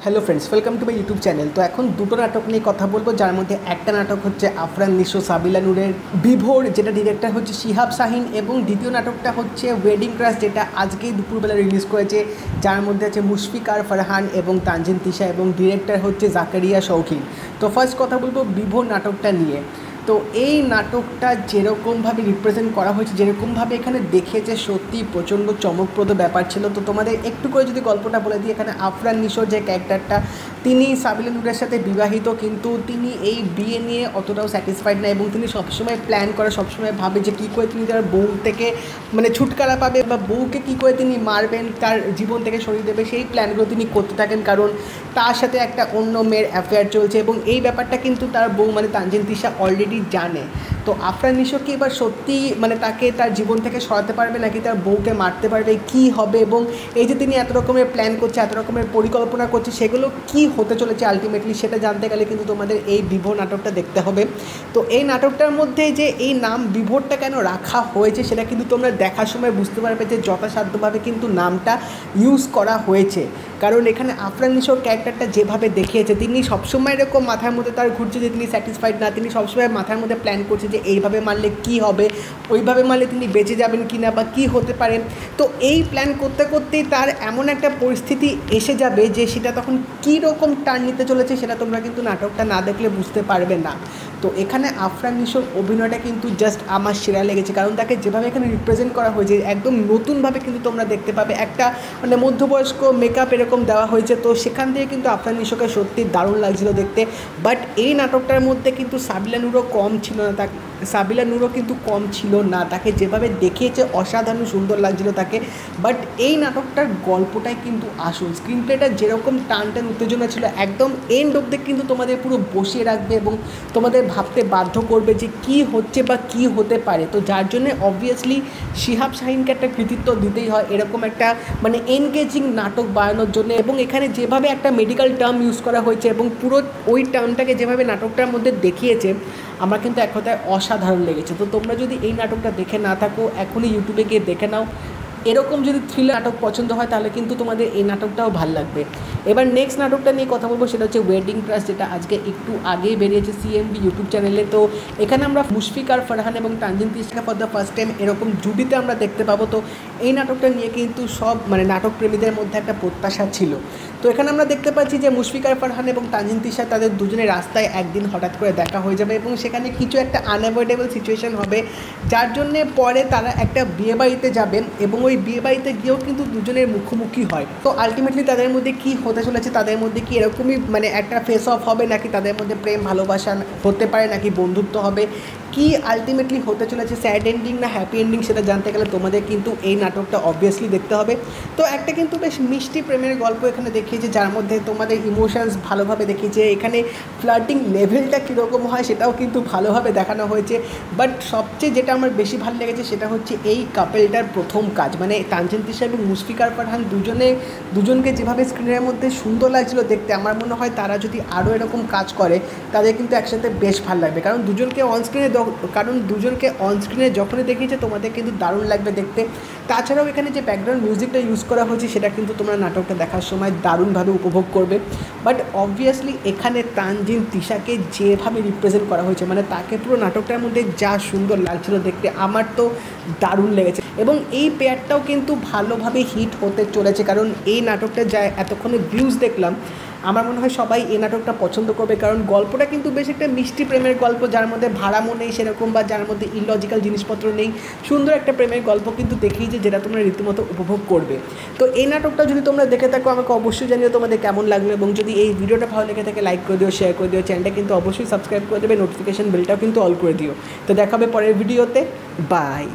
Hello friends, welcome to my YouTube channel. তো এখন দুটো নাটক নিয়ে কথা বলবো, যার মধ্যে একটা নাটক হচ্ছে আফরান নিশো সাবিলা নূরের বিভোর, যেটা ডিরেক্টর হচ্ছে শিহাব শাহিন, এবং দ্বিতীয় নাটকটা হচ্ছে ওয়েডিং ক্রাশ, যেটা আজকেই দুপুরবেলা রিলিজ করেছে, যার মধ্যে আছে মুশফিকার ফারহান এবং তানজিন তিশা, এবং ডিরেক্টর হচ্ছে জাকারিয়া শৌখিন। তো ফার্স্ট কথা বলবো বিভোর নাটকটা নিয়ে। তো এই নাটকটা যেরকমভাবে রিপ্রেজেন্ট করা হয়েছে, যেরকমভাবে এখানে দেখিয়েছে, সত্যি প্রচণ্ড চমকপ্রদ ব্যাপার ছিল। তো তোমাদের একটু করে যদি গল্পটা বলে দিই, এখানে আফরান নিশোর যে ক্যারেক্টারটা, তিনি সাবিলা নূরের সাথে বিবাহিত, কিন্তু তিনি এই বিয়ে নিয়ে অতটাও স্যাটিসফাইড না, এবং তিনি সবসময় প্ল্যান করে, সবসময় ভাবে যে কী করে তিনি তার বউ থেকে ছুটকারা পাবে, বা বউকে কী করে তিনি মারবেন, তার জীবন থেকে সরিয়ে দেবে, সেই প্ল্যানগুলো তিনি করতে থাকেন, কারণ তার সাথে একটা অন্য মেয়ের অ্যাফেয়ার চলছে, এবং এই ব্যাপারটা কিন্তু তার বউ তানজিন তিশা অলরেডি জানে। তো আফরান নিশো কি এবার সত্যি তাকে তার জীবন থেকে সরাতে পারবে, নাকি তার বউকে মারতে পারবে, কি হবে, এবং এই যে তিনি এত রকমের প্ল্যান করছে, এত রকমের পরিকল্পনা করছে, সেগুলো কি হতে চলেছে আলটিমেটলি, সেটা জানতে গেলে কিন্তু তোমাদের এই বিভোর নাটকটা দেখতে হবে। তো এই নাটকটার মধ্যে যে এই নাম বিভোরটা কেন রাখা হয়েছে, সেটা কিন্তু তোমরা দেখার সময় বুঝতে পারবে যে যথাসাধ্যভাবে কিন্তু নামটা ইউজ করা হয়েছে। কারণ এখানে আফরান নিশোর ক্যারেক্টারটা যেভাবে দেখিয়েছে, তিনি সবসময় এরকম মাথার মধ্যে তার ঘুরছে যে তিনি স্যাটিসফাইড না, তিনি সবসময় মাথার মধ্যে প্ল্যান করছে যে এইভাবে মারলে কি হবে, ওইভাবে মারলে তিনি বেঁচে যাবেন কি না, বা কী হতে পারে। তো এই প্ল্যান করতে করতেই তার এমন একটা পরিস্থিতি এসে যাবে যে সেটা তখন কী রকম টার্ন নিতে চলেছে, সেটা তোমরা কিন্তু নাটকটা না দেখলে বুঝতে পারবে না। তো এখানে আফরান নিশোর অভিনয়টা কিন্তু জাস্ট আমার সেরা লেগেছে, কারণ তাকে যেভাবে এখানে রিপ্রেজেন্ট করা হয়েছে একদম নতুনভাবে কিন্তু তোমরা দেখতে পাবে। একটা মধ্যবয়স্ক মেকআপ এরকম দেওয়া হয়েছে, তো সেখান থেকে কিন্তু আফরান নিশোকে সত্যি দারুণ লাগছিল দেখতে। বাট এই নাটকটার মধ্যে কিন্তু সাবিলা নূরও কম ছিল না, সাবিলা নূরও কিন্তু কম ছিল না, তাকে যেভাবে দেখিয়েছে অসাধারণ সুন্দর লাগছিল তাকে। বাট এই নাটকটার গল্পটাই কিন্তু আসল, স্ক্রিন প্লেটা যেরকম টান উত্তেজনা ছিল, একদম এন্ড অবধি কিন্তু তোমাদের পুরো বসিয়ে রাখবে এবং তোমাদের ভাবতে বাধ্য করবে যে কি হচ্ছে বা কি হতে পারে। তো যার জন্য অবভিয়াসলি শিহাব শাহিনকে একটা কৃতিত্ব দিতেই হয় এরকম একটা এনগেজিং নাটক বানানোর জন্য। এবং এখানে যেভাবে একটা মেডিকেল টার্ম ইউজ করা হয়েছে এবং পুরো ওই টার্মটাকে যেভাবে নাটকটার মধ্যে দেখিয়েছে, আমার কিন্তু এক কথায় অসাধারণ লেগেছে। তো তোমরা যদি এই নাটকটা দেখে না থাকো, এখনই ইউটিউবে গিয়ে দেখে নাও। এরকম যদি থ্রিলার নাটক পছন্দ হয়, তাহলে কিন্তু তোমাদের এই নাটকটাও ভালো লাগবে। এবার নেক্সট নাটকটা নিয়ে কথা বলবো, সেটা হচ্ছে ওয়েডিং ক্রাশ, যেটা আজকে একটু আগেই বেরিয়েছে সিএমবি ইউটিউব চ্যানেলে। তো এখানে আমরা মুশফিকার ফারহান এবং তানজিন তিশাকে ফর দ্য ফার্স্ট টাইম এরকম জুটিতে আমরা দেখতে পাবো। তো এই নাটকটা নিয়ে কিন্তু সব নাটক প্রেমীদের মধ্যে একটা প্রত্যাশা ছিল। তো এখানে আমরা দেখতে পাচ্ছি যে মুশফিকার ফারহান এবং তানজিন তিশা, তাদের দুজনের রাস্তায় একদিন হঠাৎ করে দেখা হয়ে যাবে, এবং সেখানে কিছু একটা আনঅ্যাভয়েডেবল সিচুয়েশন হবে, যার জন্যে পরে তারা একটা বিয়েবাড়িতে যাবেন, এবং ওই বিয়েবাড়িতে গিয়েও কিন্তু দুজনের মুখোমুখি হয়। তো আলটিমেটলি তাদের মধ্যে কী হতে চলেছে, তাদের মধ্যে কি এরকমই একটা ফেস অফ হবে, নাকি তাদের মধ্যে প্রেম ভালোবাসা হতে পারে, নাকি বন্ধুত্ব হবে, কি আলটিমেটলি হতে চলেছে, স্যাড এন্ডিং না হ্যাপি এন্ডিং, সেটা জানতে গেলে তোমাদের কিন্তু এই নাটকটা অবভিয়াসলি দেখতে হবে। তো একটা কিন্তু বেশ মিষ্টি প্রেমের গল্প এখানে দেখিয়েছে, যার মধ্যে তোমাদের ইমোশনস ভালোভাবে দেখিয়েছে। এখানে ফ্লার্টিং লেভেলটা কীরকম হয় সেটাও কিন্তু ভালোভাবে দেখানো হয়েছে। বাট সবচেয়ে যেটা আমার বেশি ভালো লেগেছে, সেটা হচ্ছে এই কাপেলটার প্রথম কাজ, তানজিন তিশা এবং মুশফিকার ফারহান দুজনকে যেভাবে স্ক্রিনের মধ্যে সুন্দর লাগছিল দেখতে, আমার মনে হয় তারা যদি আরও এরকম কাজ করে, তাদের কিন্তু একসাথে বেশ ভালো লাগবে। কারণ দুজনকে অনস্ক্রিনে যখনই দেখিয়েছে, তোমাদের কিন্তু দারুণ লাগবে দেখতে। তাছাড়াও এখানে যে ব্যাকগ্রাউন্ড মিউজিকটা ইউজ করা হয়েছে, সেটা কিন্তু তোমরা নাটকটা দেখার সময় দারুণভাবে উপভোগ করবে। বাট অবভিয়াসলি এখানে তানজিন তিশাকে যেভাবে রিপ্রেজেন্ট করা হয়েছে, তাকে পুরো নাটকটার মধ্যে যা সুন্দর লাগছিল দেখতে, আমার তো দারুণ লেগেছে। এবং এই পেয়ারটাও কিন্তু ভালোভাবে হিট হতে চলেছে, কারণ এই নাটকটা যা এতক্ষণে ভিউজ দেখলাম, আমার মনে হয় সবাই এই নাটকটা পছন্দ করবে। কারণ গল্পটা কিন্তু বেশ একটা মিষ্টি প্রেমের গল্প, যার মধ্যে ভাড়ামো নেই সেরকম, বা যার মধ্যে ইলজিক্যাল জিনিসপত্র নেই, সুন্দর একটা প্রেমের গল্প কিন্তু দেখিয়েছে, যেটা তোমরা রীতিমতো উপভোগ করবে। তো এই নাটকটা যদি তোমরা দেখে থাকো, আমাকে অবশ্যই জানিও তোমাদের কেমন লাগলো, এবং যদি এই ভিডিওটা ভালো লেগে থাকে লাইক করে দিও, শেয়ার করে দিও, চ্যানেলটা কিন্তু অবশ্যই সাবস্ক্রাইব করে দেবে, নোটিফিকেশন বেলটাও কিন্তু অল করে দিও। তো দেখা হবে পরের ভিডিওতে, বাই।